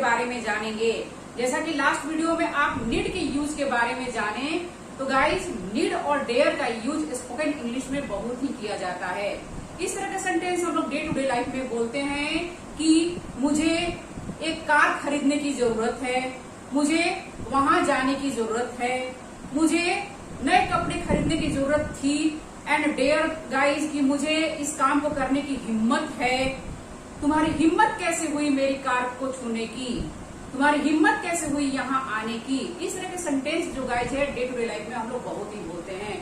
बारे में जानेंगे। जैसा कि लास्ट वीडियो में आप नीड के यूज के बारे में जाने, तो गाइस नीड और डेयर का यूज स्पोकन इंग्लिश में बहुत ही किया जाता है। इस तरह के सेंटेंस हम लोग डे टू डे लाइफ में बोलते हैं कि मुझे एक कार खरीदने की जरूरत है, मुझे वहां जाने की जरूरत है, मुझे नए कपड़े खरीदने की जरूरत थी, एंड डेयर गाइस कि मुझे इस काम को करने की हिम्मत है। तुम्हारी हिम्मत कैसे हुई मेरी कार को छूने की, तुम्हारी हिम्मत कैसे हुई यहाँ आने की। इस तरह के सेंटेंस जो गाइस है डे टू डे लाइफ में हम लोग बहुत ही बोलते हैं।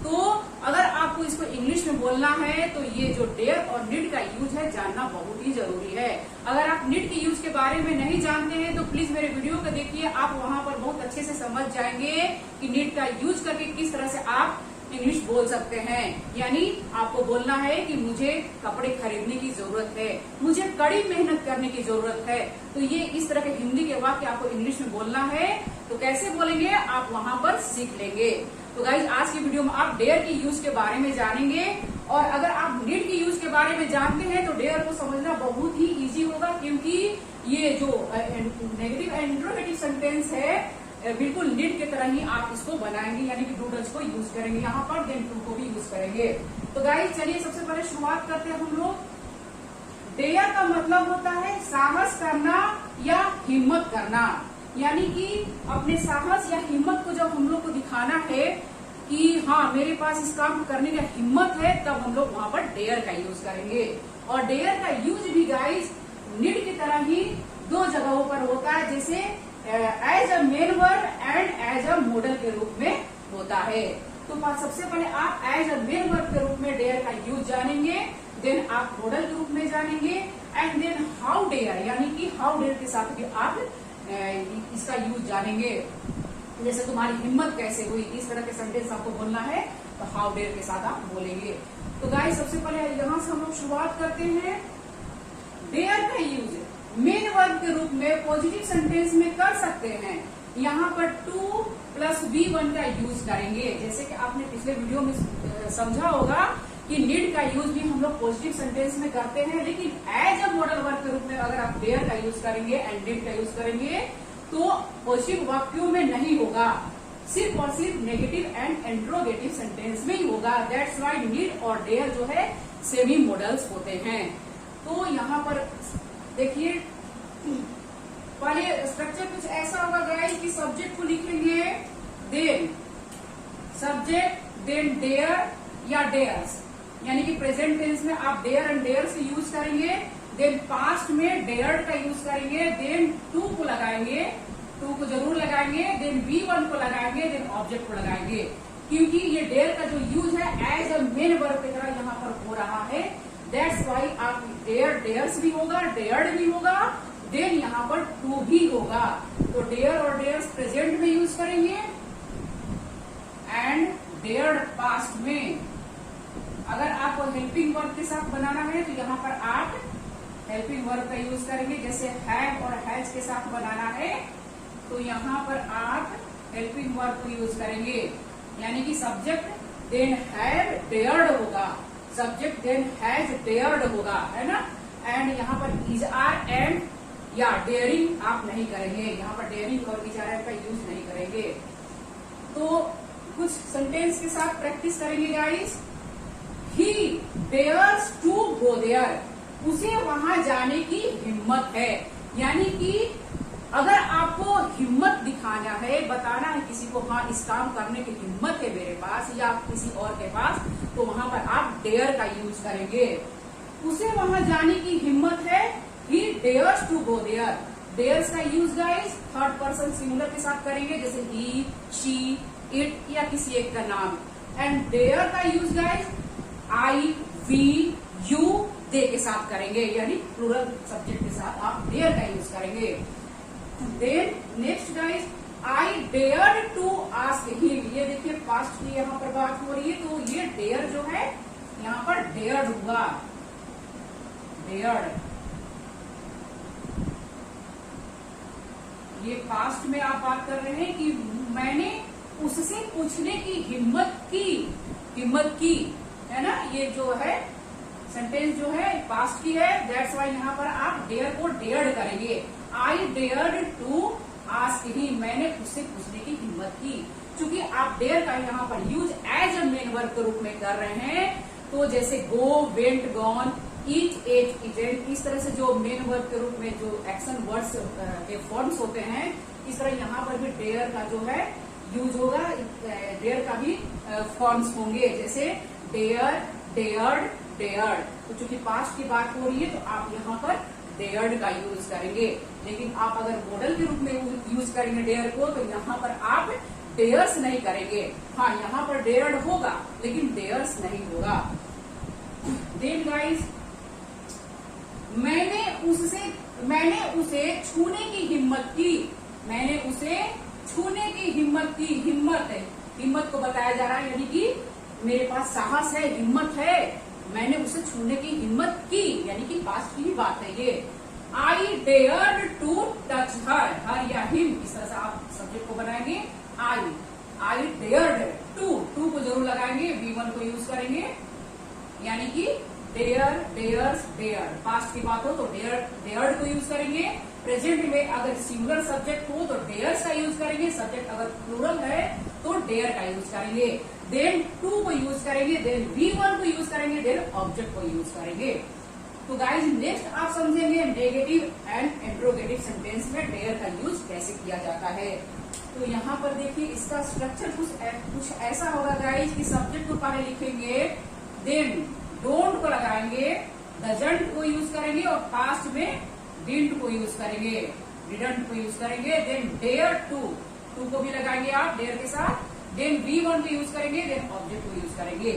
तो अगर आपको इसको इंग्लिश में बोलना है तो ये जो डेयर और नीड का यूज है जानना बहुत ही जरूरी है। अगर आप नीड के यूज के बारे में नहीं जानते हैं तो प्लीज मेरे वीडियो को देखिए, आप वहां पर बहुत अच्छे से समझ जाएंगे कि नीड का यूज करके किस तरह से आप इंग्लिश बोल सकते हैं। यानी आपको बोलना है कि मुझे कपड़े खरीदने की जरूरत है, मुझे कड़ी मेहनत करने की जरूरत है। तो ये इस तरह के हिंदी के वाक्य आपको इंग्लिश में बोलना है, तो कैसे बोलेंगे आप वहां पर सीख लेंगे। तो गाइज आज की वीडियो में आप डेयर की यूज के बारे में जानेंगे, और अगर आप नीड की यूज के बारे में जानते हैं तो डेयर को समझना बहुत ही इजी होगा, क्योंकि ये जो नेगेटिव एंड इंट्रोगेटिव सेंटेंस है बिल्कुल नीड के तरह ही आप इसको बनाएंगे, यानी कि डूडल्स को यूज करेंगे यहाँ पर, देन टू को भी यूज करेंगे। तो गाइज चलिए सबसे पहले शुरुआत करते हैं हम लोग। डेयर का मतलब होता है साहस करना या हिम्मत करना, यानी कि अपने साहस या हिम्मत को जब हम लोग को दिखाना है कि हाँ मेरे पास इस काम को करने का हिम्मत है, तब हम लोग वहां पर डेयर का यूज करेंगे। और डेयर का यूज भी गाइज नीड की तरह ही दो जगहों पर होता है, जैसे as a main verb and as a modal के रूप में होता है। तो सबसे पहले आप एज अ मेन वर्ब के रूप में डेयर का यूज जानेंगे, देन आप मॉडल के रूप में जानेंगे, एंड देन हाउ डेयर, यानी कि हाउ डेयर के साथ भी आप इसका यूज जानेंगे। जैसे तुम्हारी हिम्मत कैसे हुई, इस तरह के सेंटेंस आपको बोलना है तो हाउ डेयर के साथ आप बोलेंगे। तो गाइस सबसे पहले यहाँ से हम लोग शुरुआत करते हैं। डेयर का यूज मेन वर्ब के रूप में पॉजिटिव सेंटेंस में कर सकते हैं। यहाँ पर टू प्लस V1 का यूज करेंगे, जैसे कि आपने पिछले वीडियो में समझा होगा कि नीड का यूज भी हम लोग पॉजिटिव सेंटेंस में करते हैं, लेकिन एज अ मॉडल वर्ब के रूप में अगर आप डेयर का यूज करेंगे एंड नीड का यूज करेंगे तो पॉजिटिव वाक्यों में नहीं होगा, सिर्फ और सिर्फ नेगेटिव एंड इंट्रोगेटिव सेंटेंस में ही होगा। दैट्स व्हाई नीड और डेयर जो है सेमी मॉडल्स होते हैं। तो यहाँ पर देखिए पहले स्ट्रक्चर कुछ ऐसा होगा गाइस कि सब्जेक्ट को लिखेंगे, देन सब्जेक्ट, देन डेयर या डेयर्स, यानी कि प्रेजेंट टेंस में आप डेयर एंड डेयर्स यूज करेंगे, देन पास्ट में डेयर्ड का यूज करेंगे, देन टू को लगाएंगे, टू को जरूर लगाएंगे, देन V1 को लगाएंगे, देन ऑब्जेक्ट को लगाएंगे, क्योंकि ये डेयर का जो यूज है एज अ मेन वर्ब की तरह यहाँ पर हो रहा है। दैट्स वाई आप डेयर डेयर्स भी होगा, डेयर्ड भी होगा, देन यहाँ पर टू भी होगा। तो डेयर और डेयर्स प्रेजेंट में यूज करेंगे एंड डेयर्ड पास्ट में। अगर आपको हेल्पिंग वर्ब के साथ बनाना है तो यहाँ पर आप हेल्पिंग वर्ब का यूज करेंगे, जैसे हैव और हैज के साथ बनाना है तो यहाँ पर आप हेल्पिंग वर्ब को यूज करेंगे, यानी कि सब्जेक्ट देन हैव डेयर्ड होगा, सब्जेक्ट देन हैज डेयर्ड होगा, है ना। एंड यहाँ पर इज आर एंड या डेयरिंग आप नहीं करेंगे, यहाँ पर डेयरिंग और इज आर का यूज नहीं करेंगे। तो कुछ सेंटेंस के साथ प्रैक्टिस करेंगे guys. He dares to go there, उसे वहां जाने की हिम्मत है, यानी कि अगर आपको हिम्मत दिखाना है, बताना है किसी को हाँ इस काम करने की हिम्मत है मेरे पास या किसी और के पास, तो वहां पर आप डेयर का यूज करेंगे। उसे वहां जाने की हिम्मत है, he dares to go there. Dares का use guys third person singular के साथ करेंगे, जैसे ही, शी, इट या किसी एक का नाम। एंड डेयर का use guys I, we, you, they के साथ करेंगे, यानी प्लूरल सब्जेक्ट के साथ आप डेयर का यूज करेंगे। Then next guys I dared to ask him, ये देखिए पास्ट की यहाँ पर बात हो रही है, तो ये डेयर जो है यहाँ पर डेयर्ड हुआ, डेयर्ड। ये पास्ट में आप बात कर रहे हैं कि मैंने उससे पूछने की हिम्मत की, है ना। ये जो है सेंटेंस जो है पास्ट की है, दैट्स वाई यहाँ पर आप डेयर को डेयर्ड करेंगे। आई डेयर्ड टू आस्क हिम, मैंने उससे पूछने की हिम्मत की। चूंकि आप डेयर का यहाँ पर use as a main verb के रूप में कर रहे हैं, तो जैसे go, went, gone, eat, ate, eaten, इस तरह से जो मेन वर्ब के रूप में जो एक्शन वर्ड्स के फॉर्म्स होते हैं, इस तरह यहाँ पर भी डेयर का जो है यूज होगा। डेयर का भी फॉर्म्स होंगे, जैसे डेयर, डेयर्ड, डेयर्ड। तो चूंकि पास्ट की बात हो रही है तो आप यहाँ पर डेयर्ड का यूज करेंगे। लेकिन आप अगर मॉडल के रूप में यूज करेंगे डेयर को, तो यहाँ पर आप डेयर्स नहीं करेंगे। हाँ, यहाँ पर डेयर्ड होगा लेकिन डेयर्स नहीं होगा। देन गाइस, मैंने उसे छूने की हिम्मत की। मैंने उसे छूने की हिम्मत की। हिम्मत को बताया जा रहा है, यानी कि मेरे पास साहस है, हिम्मत है। मैंने उसे छूने की हिम्मत की, यानी कि पास्ट की ही बात है ये। आई डेयर्ड टू टच हर या हिम, इस तरह से आप सब्जेक्ट को बनाएंगे। आई डेयर्ड, टू को जरूर लगाएंगे, V1 को यूज करेंगे, यानी कि डेयर, डेयर्स, डेयर। पास्ट की बात हो तो डेयर्ड को यूज करेंगे। प्रेजेंट में अगर सिंगुलर सब्जेक्ट हो तो डेयर्स का यूज करेंगे। सब्जेक्ट अगर प्लूरल है तो डेयर का यूज करेंगे। देन टू को यूज करेंगे, देन V1 को यूज करेंगे, देन ऑब्जेक्ट को यूज करेंगे। तो गाइज नेक्स्ट आप समझेंगे नेगेटिव एंड इंट्रोगेटिव सेंटेंस में डेयर का यूज कैसे किया जाता है। तो यहाँ पर देखिए इसका स्ट्रक्चर कुछ ऐसा होगा गाइज कि सब्जेक्ट को पहले लिखेंगे, देन डोंट को लगाएंगे, डजंट को यूज करेंगे और पास्ट में डिडंट को यूज करेंगे, डिडंट को यूज करेंगे। देन डेयर टू को भी लगाएंगे आप डेयर के साथ। देन V1 को यूज करेंगे, देन ऑब्जेक्ट को यूज करेंगे।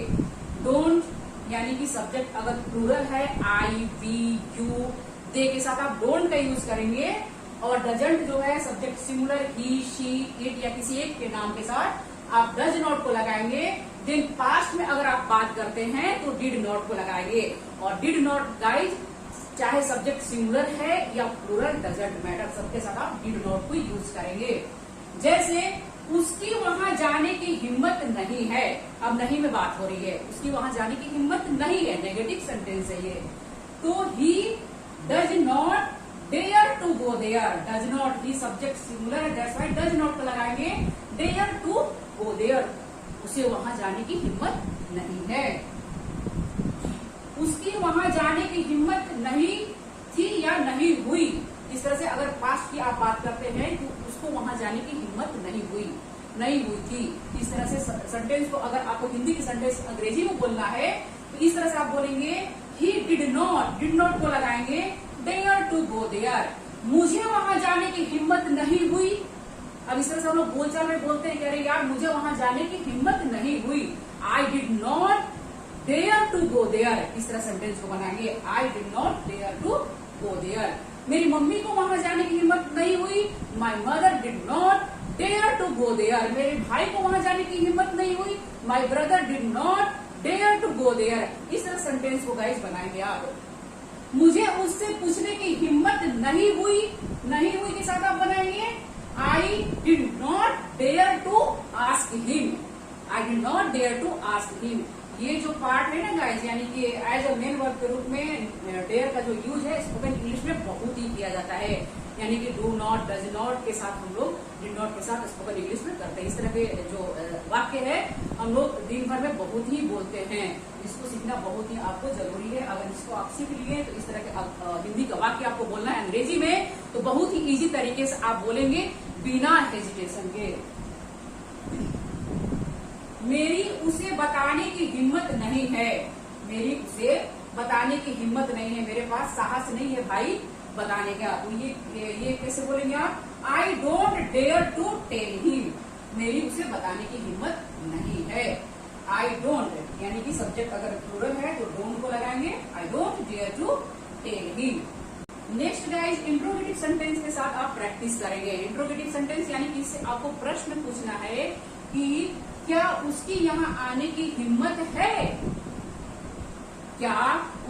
डोंट यानी कि सब्जेक्ट अगर प्लूरल है, आई, वी, यू, दे के साथ आप डोंट का यूज करेंगे। और डजंट जो है subject singular, he, she, it या किसी एक के नाम के साथ आप डज नॉट को लगाएंगे। देन पास्ट में अगर आप बात करते हैं तो डिड नॉट को लगाएंगे। और डिड नॉट गाइज चाहे सब्जेक्ट सिंगुलर है या प्लूरल, डजंट मैटर, सबके साथ आप डिड नॉट को यूज करेंगे। जैसे उसकी वहां जाने की हिम्मत नहीं है, अब नहीं में बात हो रही है, उसकी वहां जाने की हिम्मत नहीं है, नेगेटिव सेंटेंस है ये। तो he does not dare to go there, does not, he subject singular है, दैट्स व्हाई डज नॉट को लगाएंगे। डेयर टू गो देयर, उसे वहां जाने की हिम्मत नहीं है। उसकी वहां जाने की हिम्मत नहीं थी या नहीं हुई, इस तरह से अगर पास्ट की आप बात करते हैं तो उसको वहां जाने की हिम्मत नहीं हुई थी। इस तरह से सेंटेंस को अगर आपको हिंदी की सेंटेंस अंग्रेजी में बोलना है तो इस तरह से आप बोलेंगे, ही डिड नॉट को लगाएंगे, डेयर टू गो देयर, मुझे वहां जाने की हिम्मत नहीं हुई। अब इस तरह से हम लोग बोलचाल में बोलते हैं, कह रहे यार मुझे वहां जाने की हिम्मत नहीं हुई। I did not dare to go there, इस तरह सेंटेंस को बनाएंगे, I did not dare to go there. मेरी मम्मी को वहां जाने की हिम्मत नहीं हुई, my mother did not dare to go there, मेरे भाई को वहां जाने की हिम्मत नहीं हुई, my brother did not dare to go there. इस तरह सेंटेंस को गाइस बनाएंगे आप। मुझे उससे पूछने की हिम्मत नहीं हुई के साथ आप बनाएंगे, I did not dare to ask him, I did not dare to ask him. ये जो पार्ट है ना गाइस, यानी कि एज अ मेन वर्ब के रूप में डेयर का जो यूज है स्पोकन इंग्लिश में बहुत ही किया जाता है, यानी कि डू नॉट, डज नॉट के साथ हम लोग डिड नॉट के साथ स्पोकन इंग्लिश में करते हैं। इस तरह के जो वाक्य है हम लोग दिन भर में बहुत ही बोलते हैं, इसको सीखना बहुत ही आपको जरूरी है। अगर इसको आप सीख लिए तो इस तरह के हिंदी का वाक्य आपको बोलना है अंग्रेजी में तो बहुत ही इजी तरीके से आप बोलेंगे बिना हेजिटेशन के। मेरी उसे बताने की हिम्मत नहीं है, मेरी उसे बताने की हिम्मत नहीं है, मेरे पास साहस नहीं है भाई बताने का। तो ये कैसे बोलेंगे आप, I don't dare to tell him, मेरी उसे बताने की हिम्मत नहीं है। आई डोंट यानी कि सब्जेक्ट अगर प्लूरल है तो डोंट को लगाएंगे, I don't dare to tell him. Next guys interrogative sentence के साथ आप प्रैक्टिस करेंगे। इंट्रोगेटिव सेंटेंस यानी कि इससे आपको प्रश्न पूछना है कि क्या उसकी यहाँ आने की हिम्मत है, क्या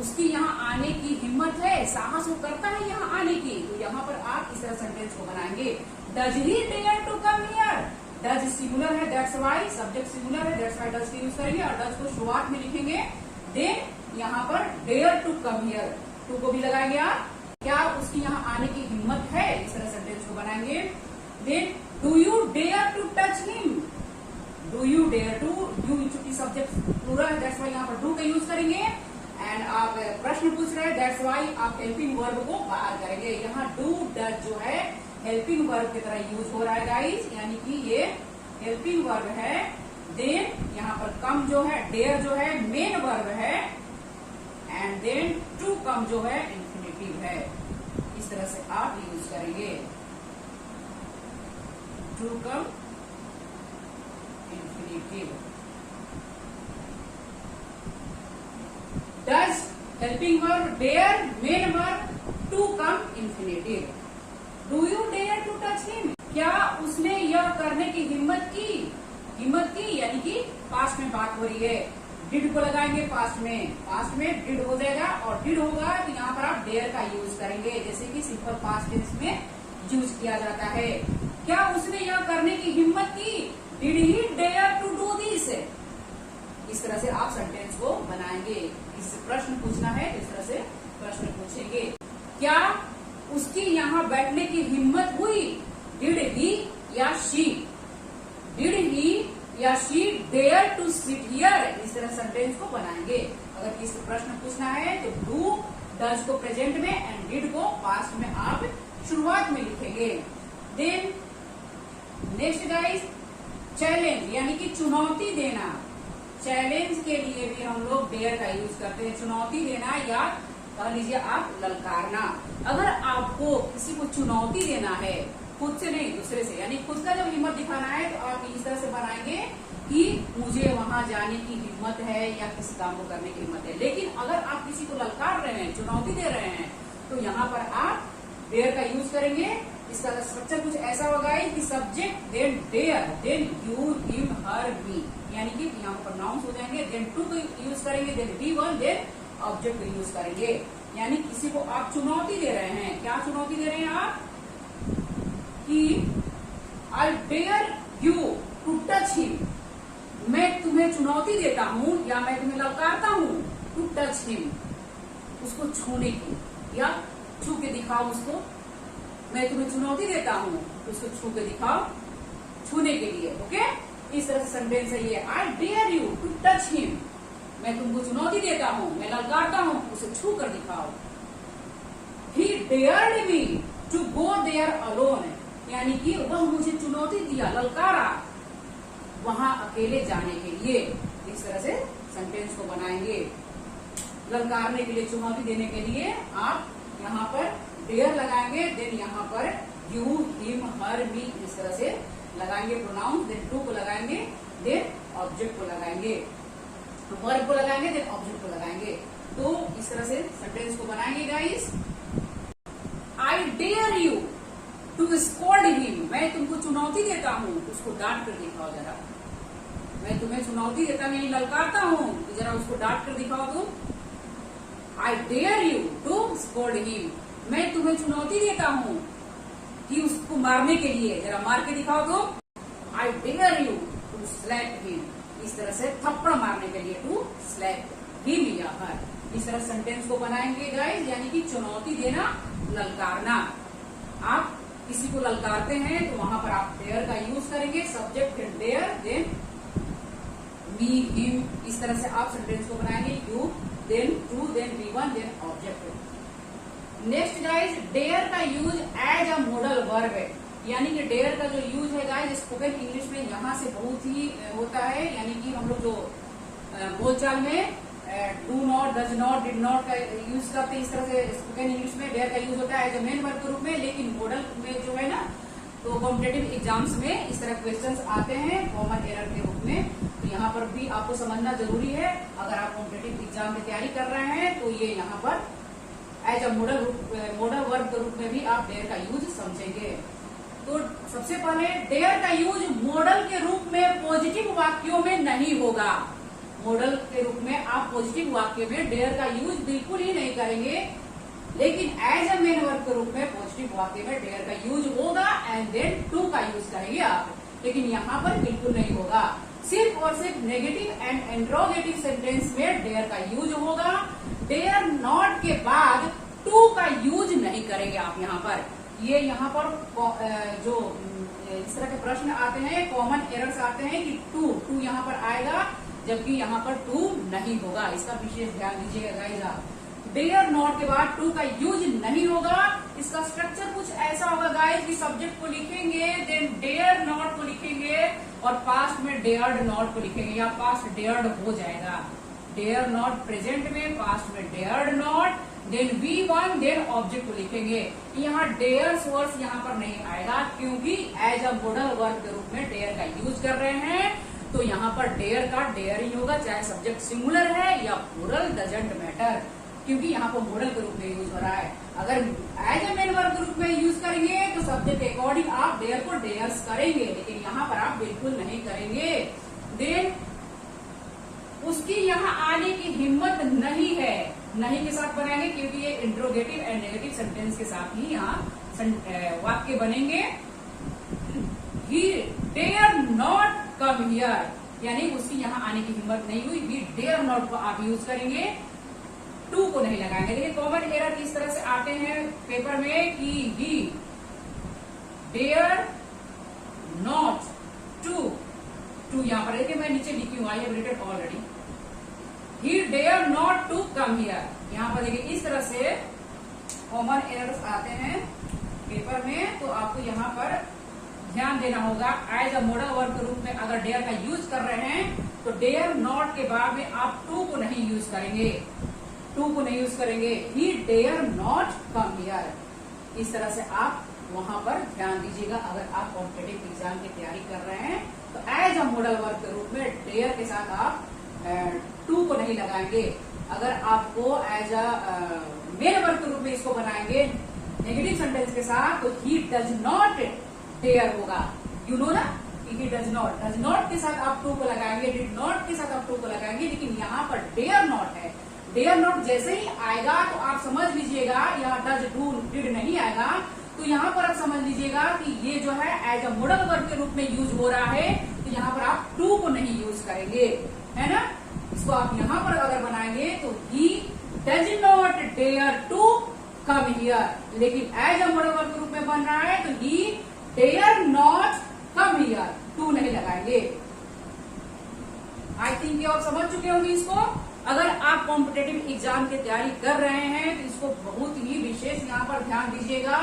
उसकी यहाँ आने की हिम्मत है, साहस वो करता है यहाँ आने की। तो यहाँ पर आप इस तरह सेंटेंस को बनाएंगे, does he dare to come here, does singular है दैट्स व्हाई, सब्जेक्ट सिंगुलर है दैट्स व्हाई डज की यूज करेंगे और डज को शुरुआत में लिखेंगे। देन यहाँ पर dare to come here, to को भी लगाएंगे आप, क्या उसकी यहाँ आने की हिम्मत है, बनाएंगे। Then do you dare to touch him, do you dare to, you चूंकि सब्जेक्ट प्लूरल है दैट्स वाई यहाँ पर डू का यूज करेंगे। एंड आप प्रश्न पूछ रहे हैं दैट्स वाई आप हेल्पिंग वर्ब को बाहर करेंगे। यहाँ डू डज जो है हेल्पिंग वर्ब की तरह यूज हो रहा है गाइस, यानी कि ये हेल्पिंग वर्ब है। देन यहाँ पर कम जो है, डेयर जो है मेन वर्ब है, एंड देन टू कम जो है इंफिनिटिव है। इस तरह से आप यूज करेंगे, to come infinitive. Does helping verb, dare main verb, to come infinitive. Do you dare to touch him, क्या उसने यह करने की हिम्मत की, हिम्मत की यानी कि पास्ट में बात हो रही है। डिड को लगाएंगे पास्ट में डिड हो जाएगा, और डिड होगा तो यहाँ पर आप डेयर का यूज करेंगे, जैसे कि सिंपल पास्ट टेंस में यूज किया जाता है। क्या उसने यह करने की हिम्मत की, did he dare to do this. इस तरह से आप सेंटेंस को बनाएंगे। इससे प्रश्न पूछना है तो इस तरह से प्रश्न पूछेंगे। क्या उसकी यहाँ बैठने की हिम्मत हुई, डिड ही या शी, डिड ही या she dare to sit here. इस तरह सेंटेंस को बनाएंगे। अगर किसी प्रश्न पूछना है तो डू डज को प्रेजेंट में एंड डिड को पास्ट में आप शुरुआत में लिखेंगे। देन नेक्स्ट गाइस, चैलेंज यानी कि चुनौती देना। चैलेंज के लिए भी हम लोग डेयर का यूज करते हैं, चुनौती देना या कह लीजिए आप ललकारना। अगर आपको किसी को चुनौती देना है, खुद से नहीं दूसरे से, यानी खुद का जब हिम्मत दिखाना है तो आप इस तरह से बनाएंगे कि मुझे वहां जाने की हिम्मत है या किसी काम को करने की हिम्मत है। लेकिन अगर आप किसी को ललकार रहे हैं, चुनौती दे रहे हैं, तो यहाँ पर आप डेयर का यूज करेंगे। इसका स्ट्रक्चर कुछ ऐसा होगा कि subject then dare then you him her me, यानी कि यहाँ पर नाउन्स हो जाएंगे। देन टू को यूज करेंगे, then V one, then object को यूज करेंगे। यानी किसी को आप चुनौती दे रहे हैं, क्या चुनौती दे रहे हैं आप, कि I dare you to touch him, मैं तुम्हें चुनौती देता हूँ या मैं तुम्हें ललकारता हूँ, टू टच हिम, उसको छूने की, या छू के दिखाओ उसको। मैं तुम्हें चुनौती देता हूँ तो उसको छू के दिखाओ, छूने के लिए। ओके, इस तरह से सेंटेंस है ये, I dare you to touch him, मैं तुमको चुनौती देता हूँ, मैं ललकारता हूँ, उसे छू कर दिखाओ। He dared me to go there alone, यानी कि वह मुझे चुनौती दिया, ललकारा, वहां अकेले जाने के लिए। इस तरह से सेंटेंस को बनाएंगे। ललकारने के लिए, चुनौती देने के लिए आप यहाँ पर डेयर लगाएंगे, देन यहाँ पर यू हिम हर मी इस तरह से लगाएंगे प्रोनाउन, देन टू को लगाएंगे, देन ऑब्जेक्ट को लगाएंगे, वर्ब को लगाएंगे, देन ऑब्जेक्ट को लगाएंगे। तो इस तरह से सेंटेंस को बनाएंगे guys. I dare you to scold him, मैं तुमको चुनौती देता हूँ, उसको डांट कर दिखाओ जरा। मैं तुम्हें चुनौती देता नहीं, ललकारता हूँ, तो जरा उसको डांट कर दिखाओ तुम। I dare you to scold him, मैं तुम्हें चुनौती देता हूँ कि उसको मारने के लिए, जरा मार के दिखाओ तुम। I dare you to slap him, इस तरह से थप्पड़ मारने के लिए, टू स्लैप हिम या हर। इस तरह सेंटेंस को बनाएंगे गाइस, यानी कि चुनौती देना, ललकारना। आप किसी को ललकारते हैं तो वहां पर आप डेयर का यूज करेंगे, सब्जेक्ट फिर डेयर, देन मी हिम, इस तरह से आप सेंटेंस को बनाएंगे। You then to, then V one, then object. Next guys, dare का use as a modal verb है, यानी कि डेयर का जो यूज है गाइस स्पोकन इंग्लिश में यहाँ से बहुत ही होता है। यानी कि हम लोग जो बोलचाल में do not, does not, did not का यूज करते हैं, इस तरह से स्पोकन इंग्लिश में डेयर का यूज होता है एज अ मेन वर्ब के रूप में। लेकिन मॉडल में जो है ना, तो कॉम्पिटेटिव एग्जाम्स में इस तरह क्वेश्चंस आते हैं कॉमन एरर के रूप में, तो यहाँ पर भी आपको समझना जरूरी है। अगर आप कॉम्पिटेटिव एग्जाम की तैयारी कर रहे हैं तो ये यहाँ पर एज अ मॉडल वर्ब के रूप में भी आप डेयर का यूज समझेंगे। तो सबसे पहले डेयर का यूज मॉडल के रूप में पॉजिटिव वाक्यों में नहीं होगा। मॉडल के रूप में आप पॉजिटिव वाक्य में डेयर का यूज बिल्कुल ही नहीं करेंगे, लेकिन एज अ मेन वर्ब के रूप में पॉजिटिव वाक्य में डेयर का यूज होगा एंड देन टू का यूज करेंगे आप। लेकिन यहाँ पर बिल्कुल नहीं होगा, सिर्फ और सिर्फ नेगेटिव एंड इंट्रोगेटिव सेंटेंस में डेयर का यूज होगा। डेयर नॉट के बाद टू का यूज नहीं करेंगे आप यहाँ पर। ये यहाँ पर जो इस तरह के प्रश्न आते हैं, कॉमन एरर्स आते हैं कि टू यहाँ पर आएगा, जबकि यहाँ पर टू नहीं होगा। इसका विशेष ध्यान दीजिएगा गाइस आप। डेयर नॉट के बाद टू का यूज नहीं होगा। इसका स्ट्रक्चर कुछ ऐसा होगा गाइस कि सब्जेक्ट को लिखेंगे, देन डेयर नॉट को लिखेंगे और पास्ट में डेयर्ड नॉट को लिखेंगे, या पास्ट डेयर्ड हो जाएगा। डेयर नॉट प्रेजेंट में, पास्ट में dared not, then V1, then object को लिखेंगे। यहाँ डेयर्स वर्ड्स यहाँ पर नहीं आएगा, क्योंकि एज अ मॉडल वर्ब के रूप में डेयर का यूज कर रहे हैं, तो यहाँ पर डेयर का डेयर ही होगा, चाहे सब्जेक्ट सिंगुलर है या प्लूरल, डजंट मैटर, क्योंकि यहाँ पर मॉडल के रूप में यूज हो रहा है। अगर एज अ मेन वर्ब के रूप में यूज करेंगे तो सब्जेक्ट के अकॉर्डिंग आप डेयर को डेयर्स करेंगे, लेकिन यहाँ पर आप बिल्कुल नहीं करेंगे। देन उसकी यहाँ आने की हिम्मत नहीं है, नहीं के साथ बनाएंगे, क्योंकि ये इंट्रोगेटिव एंड नेगेटिव सेंटेंस के साथ ही यहाँ वाक्य बनेंगे। He dare not come here, यानी उसकी यहाँ आने की हिम्मत नहीं हुई। ही डेयर नॉट को आप यूज करेंगे, टू को नहीं लगाएंगे। देखिए कॉमन एरर इस तरह से आते हैं पेपर में कि ही डेयर नॉट टू यहाँ पर देखिए मैं नीचे लिखी हूँ, I have written already. He dare not to come here, यहाँ पर देखिए इस तरह से कॉमन एरर्स आते हैं पेपर में, तो आपको यहाँ पर ध्यान देना होगा। एज अ मॉडल वर्ब के रूप में अगर डेयर का यूज कर रहे हैं तो डेयर नॉट के बाद में आप टू को नहीं यूज करेंगे, टू को नहीं यूज करेंगे। He dare not come here, इस तरह से आप वहां पर ध्यान दीजिएगा। अगर आप कॉम्पिटिटिव एग्जाम की तैयारी कर रहे हैं तो एज अ मॉडल वर्ब के रूप में डेयर के साथ आप टू को नहीं लगाएंगे। अगर आपको एज अ मेन वर्ब के रूप में इसको बनाएंगे नेगेटिव सेंटेंस के साथ, तो ही डज नॉट डेयर होगा, यू नो ना, ही डज नॉट के साथ आप टू को लगाएंगे, डिड नॉट के साथ आप टू को लगाएंगे, लेकिन यहाँ पर डेयर नॉट है। डेयर नॉट जैसे ही आएगा तो आप समझ लीजिएगा, यहाँ डज डू डिड नहीं आएगा, तो यहाँ पर आप समझ लीजिएगा कि ये जो है एज अ मॉडल वर्ब के रूप में यूज हो रहा है, तो यहाँ पर आप टू को नहीं यूज करेंगे, है ना। इसको आप यहाँ पर अगर बनाएंगे तो he does not dare to come here, लेकिन एज अ मॉडल वर्ब के रूप में बन रहा है तो he dare not come here, to नहीं लगाएंगे। आई थिंक आप समझ चुके होंगे इसको। अगर आप कॉम्पिटेटिव एग्जाम की तैयारी कर रहे हैं तो इसको बहुत ही विशेष यहाँ पर ध्यान दीजिएगा।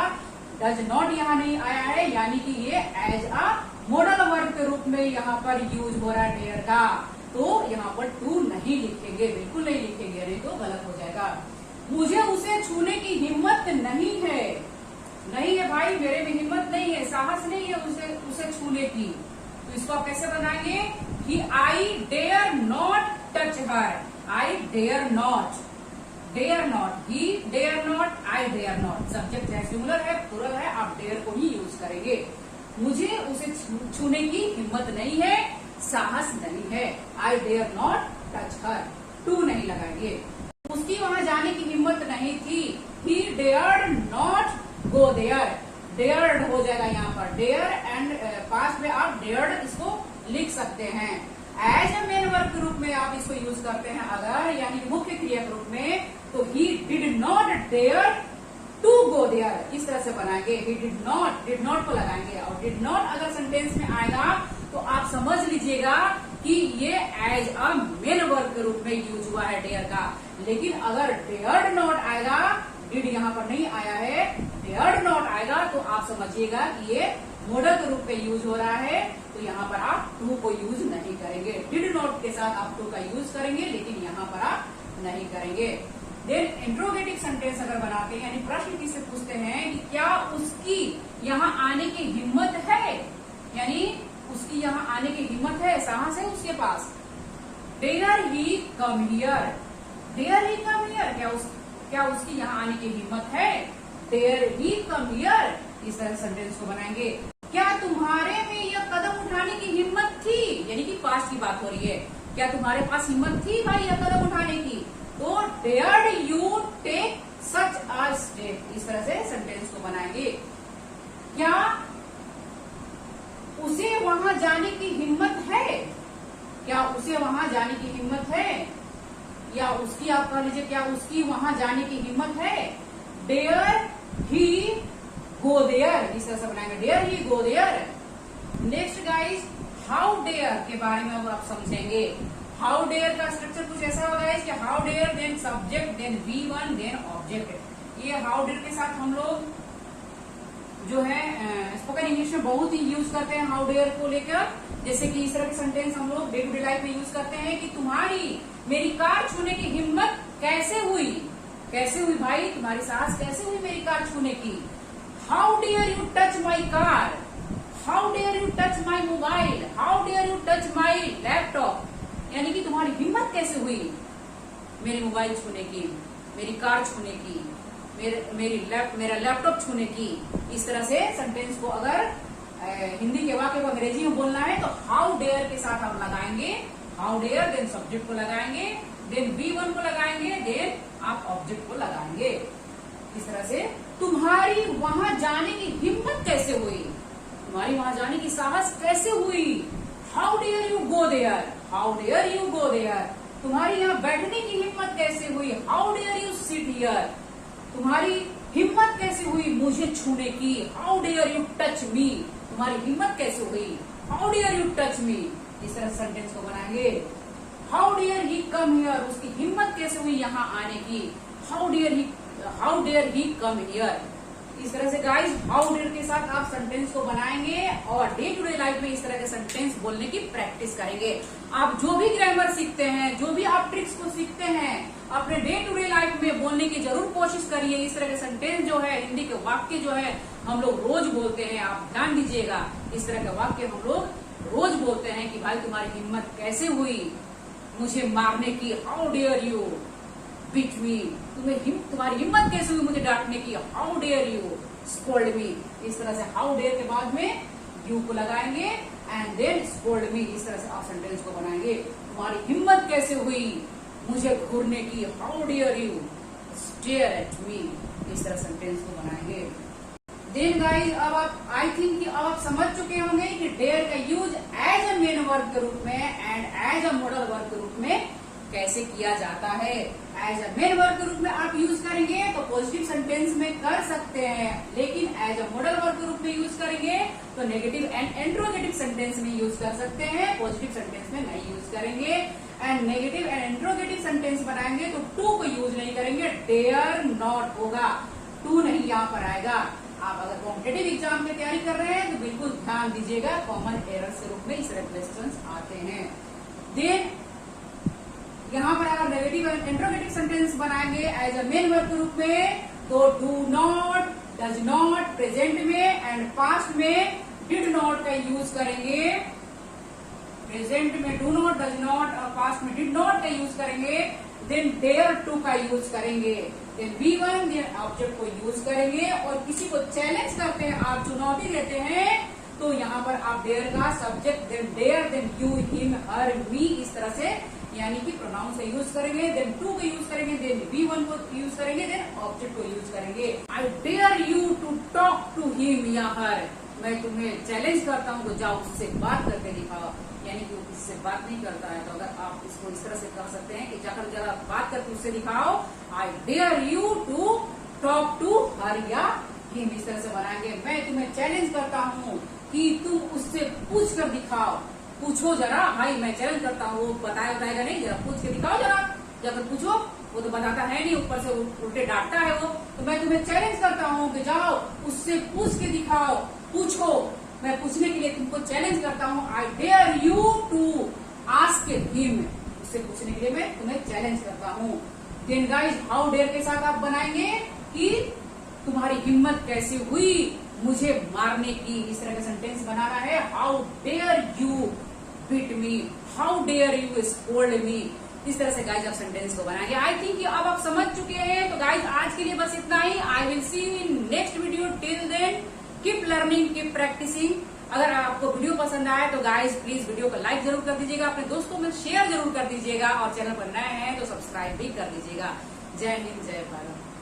डज नॉट यहाँ नहीं आया है, यानी कि ये एज अ मॉडल वर्ब के रूप में यहाँ पर यूज हो रहा है डेयर का, तो यहाँ पर टू नहीं लिखेंगे, बिल्कुल नहीं लिखेंगे, नहीं तो गलत हो जाएगा। मुझे उसे छूने की हिम्मत नहीं है, नहीं है भाई, मेरे में हिम्मत नहीं है, साहस नहीं है उसे छूने की, तो इसको आप कैसे बनाएंगे कि I dare not touch her, I dare not, he dare not, I dare not, subject चाहे सिंगुलर है प्लूरल है, आप डेयर को ही यूज करेंगे। मुझे उसे छूने की हिम्मत नहीं है, साहस नहीं है, I dare not touch her, to नहीं लगाएंगे। उसकी वहां जाने की हिम्मत नहीं थी, he dared not go there, dared हो जाएगा यहाँ पर, डेयर एंड पास्ट में आप डेयर्ड इसको लिख सकते हैं। एज ए मेन वर्ब के रूप में आप इसको यूज करते हैं अगर, यानी मुख्य क्रिया के रूप में, तो he did not dare to go there, इस तरह से बनाएंगे। ही डिड नॉट को लगाएंगे, और डिड नॉट अगर सेंटेंस में आएगा तो आप समझ लीजिएगा कि ये एज अ मेन वर्ब के रूप में यूज हुआ है डेयर का। लेकिन अगर डेयर्ड नॉट आएगा, डिड यहाँ पर नहीं आया है, डेयर्ड नॉट आएगा, तो आप समझिएगा कि ये मॉडल के रूप में यूज हो रहा है, तो यहाँ पर आप टू को यूज नहीं करेंगे। डिड नॉट के साथ आप टू का यूज करेंगे, लेकिन यहाँ पर आप नहीं करेंगे। देन इंट्रोगेटिव सेंटेंस अगर बनाते हैं, यानी प्रश्न किससे पूछते हैं कि क्या उसकी यहाँ आने की हिम्मत है, यानी उसकी यहाँ आने की हिम्मत है, साहस है उसके पास। Dare he come here, dare he come here, क्या उसकी यहाँ आने की हिम्मत है, डेयर ही कम हियर, इस तरह सेंटेंस को बनाएंगे। क्या तुम्हारे में यह कदम उठाने की हिम्मत थी, यानी कि पास्ट की बात हो रही है, क्या तुम्हारे पास हिम्मत थी भाई यह कदम उठाने की, तो dared you take such a step, इस तरह से सेंटेंस को बनाएंगे। क्या उसे वहां जाने की हिम्मत है, क्या उसे वहां जाने की हिम्मत है, या उसकी, आप कह लीजिए क्या उसकी वहां जाने की हिम्मत है। डेयर ही गो देयर, इस तरह से बनाएंगे, dare he go there. Next guys, how dare के बारे में अब आप समझेंगे। हाउ डेयर का स्ट्रक्चर कुछ ऐसा होगा कि how dare then subject then V1 then object. ये हाउ डेयर के साथ हम लोग जो है स्पोकन इंग्लिश में बहुत ही यूज करते हैं हाउ डेयर को लेकर। जैसे कि इस तरह के सेंटेंस हम लोग डे टू डे लाइफ में यूज करते हैं कि तुम्हारी मेरी कार छूने की हिम्मत कैसे हुई। कैसे हुई भाई, तुम्हारी साहस कैसे हुई मेरी कार छूने की। How dare you touch my car, how dare you touch my mobile, how dare you touch my laptop. यानी कि तुम्हारी हिम्मत कैसे हुई मेरे मोबाइल छूने की, मेरी कार छूने की, मेरा लैपटॉप छूने की। इस तरह से सेंटेंस को अगर हिंदी के वाक्य को अंग्रेजी में बोलना है तो हाउ डेयर के साथ हम लगाएंगे। हाउ डेयर देन सब्जेक्ट को लगाएंगे, देन V1 को लगाएंगे, देन आप ऑब्जेक्ट को लगाएंगे। इस तरह से तुम्हारी वहां जाने की हिम्मत कैसे हुई, तुम्हारी वहां जाने की साहस कैसे हुई। How dare you go there, how dare you go there. तुम्हारी यहाँ बैठने की हिम्मत कैसे हुई, how dare you sit here. तुम्हारी हिम्मत कैसे हुई मुझे छूने की, how dare you touch me. तुम्हारी हिम्मत कैसे हुई, how dare you touch me. इस तरह सेंटेंस को बनाएंगे। How dare he come here, उसकी हिम्मत कैसे हुई यहाँ आने की, how dare he come here. इस तरह से गाइस हाउ डेयर के साथ आप सेंटेंस को बनाएंगे और डे टू डे लाइफ में इस तरह के सेंटेंस बोलने की प्रैक्टिस करेंगे। आप जो भी ग्रामर सीखते हैं, जो भी आप ट्रिक्स को सीखते हैं, अपने डे टू डे लाइफ में बोलने की जरूर कोशिश करिए। इस तरह के सेंटेंस जो है, हिंदी के वाक्य जो है हम लोग रोज बोलते हैं, आप ध्यान दीजिएगा। इस तरह के वाक्य हम लोग रोज बोलते हैं कि भाई तुम्हारी हिम्मत कैसे हुई मुझे मारने की, how dare you beat me. तुम्हारी हिम्मत कैसे हुई मुझे डांटने की, how dare you scold me. इस तरह से हाउ डेयर के बाद में यू को लगाएंगे एंड देन स्कोल्ड मी। इस तरह से आप सेंटेंस को बनाएंगे। तुम्हारी हिम्मत कैसे हुई मुझे घूरने की, how dare you stare at me. इस तरह सेंटेंस को बनाएंगे। देन गाइस अब आप आई थिंक कि अब आप समझ चुके होंगे कि डेयर का use as a main verb के रूप में and as a modal verb के रूप में कैसे किया जाता है। एज अ मेन वर्ब के रूप में आप यूज करेंगे तो पॉजिटिव सेंटेंस में कर सकते हैं, लेकिन एज अ मॉडल वर्ब के रूप में यूज करेंगे तो नेगेटिव एंड इंट्रोगेटिव सेंटेंस में यूज कर सकते हैं, पॉजिटिव सेंटेंस में नहीं यूज करेंगे। And negative and interrogative sentence बनाएंगे तो टू को यूज नहीं करेंगे, डेयर नॉट होगा, टू नहीं यहाँ पर आएगा। आप अगर कॉम्पिटेटिव एग्जाम की तैयारी कर रहे हैं तो बिल्कुल ध्यान दीजिएगा, कॉमन एरर के रूप में इस तरह क्वेश्चंस आते हैं। देन यहाँ पर अगर नेगेटिव एंड इंट्रोगेटिव सेंटेंस बनाएंगे एज अ मेन वर्ब के रूप में तो do not, does not present में एंड पास्ट में डिड नॉट का यूज करेंगे। प्रेजेंट में डू नॉट, डज नॉट और पास्ट में डिड नॉट का यूज करेंगे। देन डेयर टू का यूज करेंगे, देन V1 देन ऑब्जेक्ट को यूज करेंगे। और किसी को चैलेंज करते हैं, आप चुनौती देते हैं तो यहाँ पर आप डेयर का subject then dare then you him her me इस तरह से यानी कि प्रोनाउन से यूज करेंगे, देन टू को यूज करेंगे, देन V1 को यूज करेंगे, देन ऑब्जेक्ट को यूज करेंगे। I dare you to talk to him या हर, मैं तुम्हें चैलेंज करता हूँ तो जाओ उससे बात करके दिखाओ। यानी कि वो किससे बात नहीं करता है तो अगर आप इसको इस तरह से कर सकते हैं कि जाकर जरा बात करके उससे दिखाओ, I dare you to talk to her या हिम। इस तरह से बनाएंगे। मैं तुम्हें चैलेंज करता हूँ कि तुम उससे पूछ कर दिखाओ, पूछो जरा भाई, मैं चैलेंज करता हूँ। वो बताएगा नहीं, जरा पूछ के दिखाओ, जरा जाकर पूछो। वो तो बताता है नहीं, ऊपर से उल्टे डांटता है वो। तो मैं तुम्हें चैलेंज करता हूँ कि जाओ उससे पूछ के दिखाओ, पूछो। मैं पूछने के लिए तुमको चैलेंज करता हूँ, I dare you to ask him, उससे पूछने के लिए मैं तुम्हें चैलेंज करता हूँ। देन गाइस हाउ डेयर के साथ आप बनाएंगे कि तुम्हारी हिम्मत कैसे हुई मुझे मारने की। इस तरह का सेंटेंस बनाना है। How dare you beat me, how dare you scold me. इस तरह से गाइज आप सेंटेंस को बनाएंगे। आई थिंक कि अब आप समझ चुके हैं। तो गाइज आज के लिए बस इतना ही। I will see you in next video. Till then keep learning, keep practising. अगर आपको वीडियो पसंद आए तो गाइज प्लीज वीडियो को लाइक जरूर कर दीजिएगा, अपने दोस्तों में शेयर जरूर कर दीजिएगा और चैनल पर नए हैं तो सब्सक्राइब भी कर दीजिएगा। जय हिंद, जय भारत।